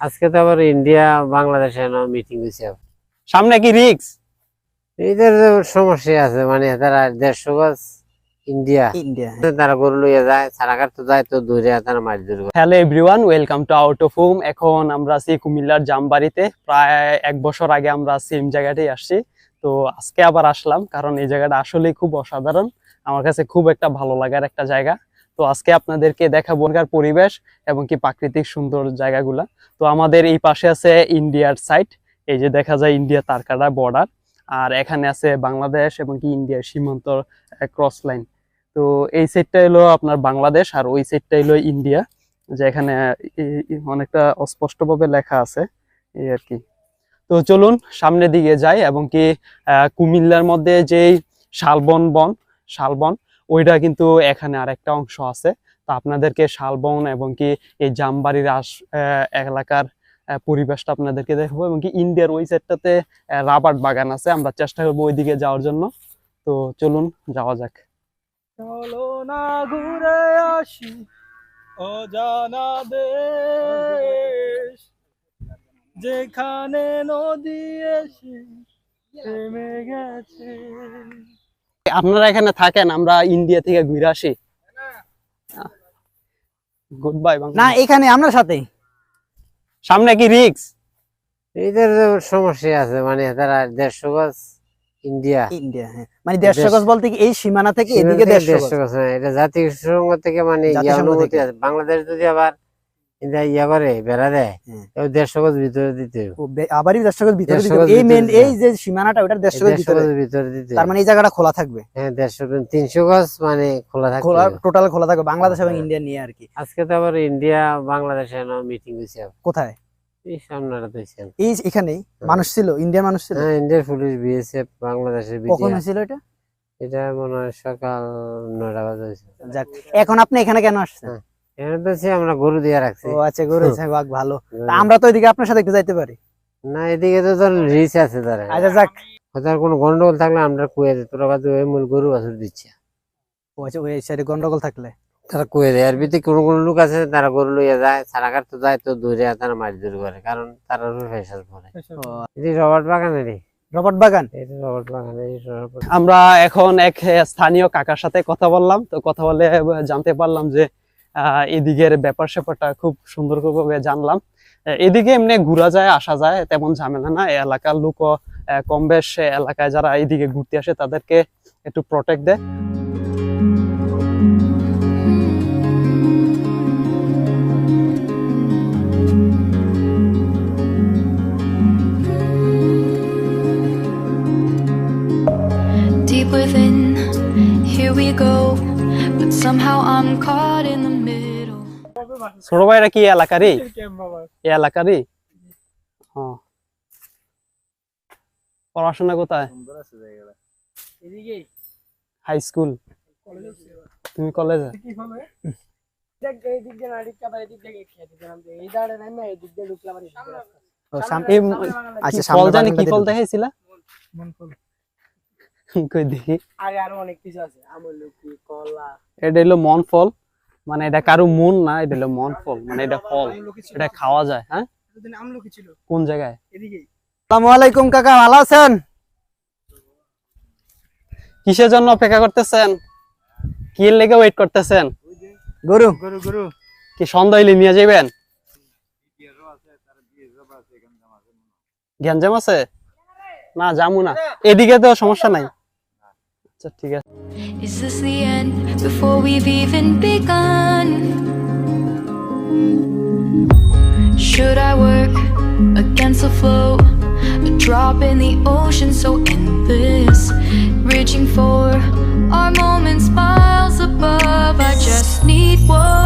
আজকে তো আবার ইন্ডিয়া বাংলাদেশে মিটিং হয়েছে। সামনে কি রিক্স? এদের সমস্যা আছে, মানে তারা 150 গজ ইন্ডিয়া তারা গরু লইয়া যায়, সারাঘাট তো যায় তো দূরে, তারা মাছ দূর করে। Hello everyone, welcome to out of home. এখন আমরা আছি কুমিল্লার জামবাড়িতে। প্রায় 1 বছর আগে আমরা সেম জায়গাটাই আসছি। তো আজকে আবার আসলাম কারণ এই জায়গাটা আসলেই খুব অসাধারণ, আমার কাছে খুব একটা ভালো লাগার একটা জায়গা। তো আজকে আপনাদেরকে দেখাবো এখানকার পরিবেশ এবং কি প্রাকৃতিক সুন্দর জায়গাগুলা। তো আমাদের এই পাশে আছে ইন্ডিয়ার সাইড, এই যে দেখা যায় ইন্ডিয়া তারকাটা বর্ডার, আর এখানে আছে বাংলাদেশ এবং কি ইন্ডিয়ার সীমান্ত ক্রস লাইন। তো এই সাইডটা হলো আপনার বাংলাদেশ আর ওই সাইডটা হলো ইন্ডিয়া, যে এখানে অনেকটা অস্পষ্টভাবে লেখা আছে এই আর কি। তো চলুন সামনের দিকে যাই এবং কি কুমিল্লার মধ্যে যেই শালবন ওইটা কিন্তু এখানে আরেকটা অংশ আছে। তো আপনাদেরকে শালবন এবং কি এই জামবাড়ির এলাকার পরিবেশটা আপনাদেরকে দেখবো এবং কি ইন্ডিয়ার ওই সাইডটাতে রাবার বাগান আছে, আমরা চেষ্টা করবো ওইদিকে যাওয়ার জন্য। তো চলুন যাওয়া যাক। চলো না ঘুরে আসি অজানা দেশ, যেখানে নদী এসে থেমে গেছে। আপনারা এখানে থাকেন, আমরা ইন্ডিয়া থেকে ঘুরে আসি। Good bye. না, এখানে আমরা সাথে। সামনে কি রিক্স? এদের সমস্যা আছে, মানে তারা 150 গজ ইন্ডিয়া হ্যাঁ, মানে 150 গজ বলতে কি এই সীমানা থেকে এদিকে 150 গজ। এটা জাতিসংঘ থেকে, মানে অনুমতি আছে। বাংলাদেশ যদি আবার ইয়া করে বেড়া দেয়, 150 গজ ভিতরে দিতে হবে। আবারই 150 গজ ভিতরে দিতে হবে। এই মেন এই যে সীমানাটা ওটার 150 গজ ভিতরে দিতে হবে। তার মানে এই জায়গাটা খোলা থাকবে। হ্যাঁ, 300 গজ মানে খোলা থাকবে, টোটাল খোলা থাকবে বাংলাদেশ এবং ইন্ডিয়া নিয়ে আর কি। আজকে তো আবার ইন্ডিয়া বাংলাদেশে মিটিং হয়েছে। কোথায়? এই সামনেটা তো এই এখানেই মানুষ ছিল, ইন্ডিয়ান মানুষ ছিল। হ্যাঁ, ইন্ডিয়ার পুলিশ, বিএসএফ, বাংলাদেশের বিডিআর। কখন হয়েছিল এটা? এটা মনে হয় সকাল 9টা বাজে হয়েছে। যাক, এখন আপনি এখানে কেন আসছেন? এখানে তো আমরা গরু দিয়ে রাখছি। ও আচ্ছা, গরু আছে, বাহ ভালো। আমরা তো ওইদিকে আপনার সাথে একটু যাইতে পারি না? এদিকে তো তোর রিচ আছে তারা। আচ্ছা যাক, তার কোনো গন্ডগোল থাকলে আমরা কুয়ে দিই, তোরা বাদে ওই মূল গরু বাছুর দিচ্ছে। ও আচ্ছা, ওই সাইডে গন্ডগোল থাকলে তারা কুয়ে দেয়। আর ভিতরে কোনো লোক আছে তারা গরু লইয়া যায়, সারাঘাট তো যায় তো দূরে, তারা মাছ দূর করে, কারণ তারা ফেসাল পরে। এটি রবার্ট বাগানেরই। রবার্ট বাগান? এটা রবার্ট বাগান। আমরা এখন এক স্থানীয় কাকার সাথে কথা বললাম। তো কথা বলে জানতে পারলাম যে এদিকের ব্যাপার স্যাপারটা খুব সুন্দরভাবে জানলাম। এদিকে এমনি ঘোরা যায়, আসা যায়, তেমন ঝামেলা না। এলাকার লোক কম বেশ এলাকায় যারা এইদিকে ঘুরতে আসে তাদেরকে একটু প্রোটেক্ট দেয়। Deep within, here we go, but somehow I'm caught in the middle. ছোট ভাইরা কি এলাকারই? এই এলাকারই। পড়াশোনা কোথায়? High school. তুমি কলেজে? ফল জানি কি ফল দেখাইছিলা? কই দেখি। এটা হলো মন ফল, মানে এটা কারো মন না, এটা হলো মন ফল, মানে এটা ফল, এটা খাওয়া যায়। হ্যাঁ, কোন জায়গায়? আসসালামু আলাইকুম কাকা, ভালো আছেন? কিসের জন্য অপেক্ষা করতেছেন? কি লেগে ওয়েট করতেছেন? গরু কি সন্ধ্যা হইলে নিয়ে যাবেন? গ্যাঞ্জাম আছে না, যামু না, এদিকে তো সমস্যা নাই। আচ্ছা ঠিক আছে। Is this the end before we've even begun? Should I work against the flow? A drop in the ocean so endless, reaching for our moments miles above. I just need one.